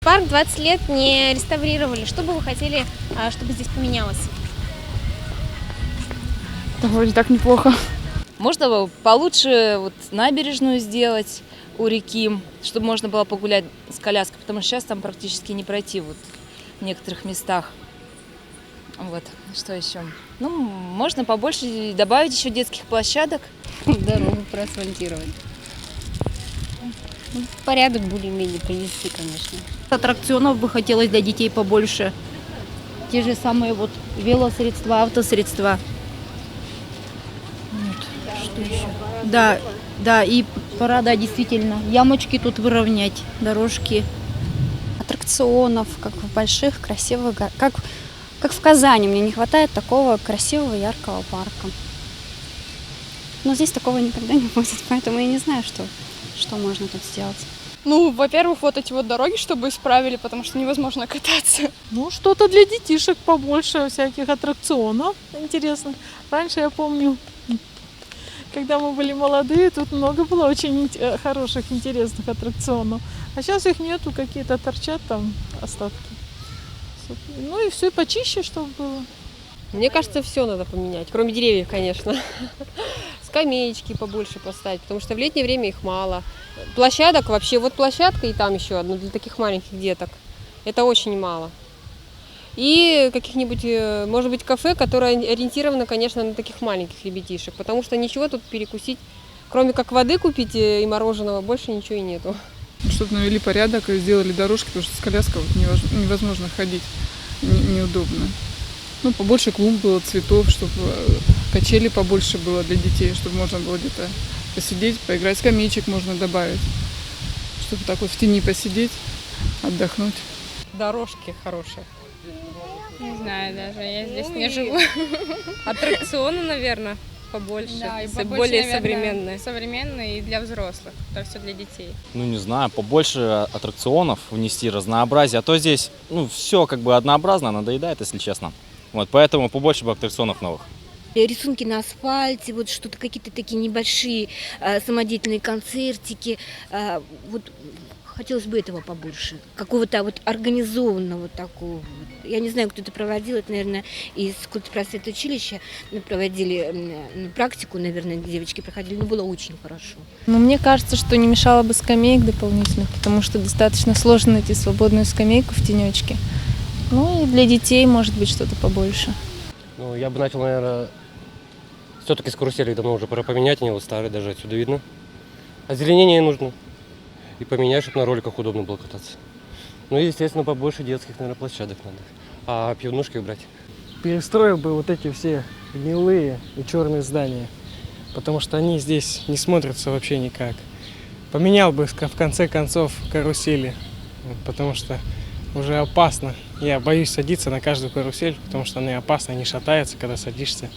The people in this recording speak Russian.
Парк 20 лет не реставрировали. Что бы вы хотели, чтобы здесь поменялось? Да, вроде так неплохо. Можно было получше набережную сделать у реки, чтобы можно было погулять с коляской, потому что сейчас там практически не пройти в некоторых местах. Что еще? Можно побольше добавить еще детских площадок. Дорогу проасфальтировать. Порядок более-менее привести, конечно. Аттракционов бы хотелось для детей побольше. Те же самые велосредства, автосредства. Что еще? Да, и пора, действительно, ямочки тут выровнять, дорожки. Аттракционов, как в больших, красивых, как в Казани. Мне не хватает такого красивого, яркого парка. Но здесь такого никогда не будет, поэтому я не знаю, что можно тут сделать. Во-первых, эти дороги, чтобы исправили, потому что невозможно кататься. Что-то для детишек побольше, всяких аттракционов интересных. Раньше, я помню, когда мы были молодые, тут много было очень хороших, интересных аттракционов. А сейчас их нету, какие-то торчат там остатки. И все, и почище, чтобы было. Мне кажется, все надо поменять, кроме деревьев, конечно. Скамеечки побольше поставить, потому что в летнее время их мало. Площадок вообще, площадка и там еще одна для таких маленьких деток. Это очень мало. И каких-нибудь, может быть, кафе, которое ориентировано, конечно, на таких маленьких ребятишек, потому что ничего тут перекусить, кроме как воды купить и мороженого, больше ничего и нету. Чтобы навели порядок и сделали дорожки, потому что с коляской невозможно ходить, неудобно. Побольше клумб было, цветов, чтобы качели побольше было для детей, чтобы можно было где-то посидеть, поиграть. Скамеечек можно добавить, чтобы так в тени посидеть, отдохнуть. Дорожки хорошие. Не знаю даже, я здесь не живу. Аттракционы, наверное, побольше, Да, и побольше, более наверное, современные. Современные и для взрослых. Это все для детей. Не знаю, побольше аттракционов внести, разнообразие. А то здесь, все однообразно, надоедает, если честно. Поэтому побольше бы аттракционов новых. Рисунки на асфальте, что-то какие-то такие небольшие самодеятельные концертики. Хотелось бы этого побольше. Какого-то организованного такого. Я не знаю, кто это проводил. Это, наверное, из культпросвета училища проводили практику, наверное, девочки проходили. Было очень хорошо. Мне кажется, что не мешало бы скамеек дополнительных, потому что достаточно сложно найти свободную скамейку в тенечке. И для детей, может быть, что-то побольше. Я бы начал, наверное, все-таки с каруселей давно уже пора поменять, они старые, даже отсюда видно. Озеленение нужно. И поменять, чтобы на роликах удобно было кататься. И, естественно, побольше детских, наверное, площадок надо. А пивнушки убрать. Перестроил бы эти все гнилые и черные здания, потому что они здесь не смотрятся вообще никак. Поменял бы, в конце концов, карусели, потому что уже опасно. Я боюсь садиться на каждую карусель, потому что они опасны, они шатаются, когда садишься.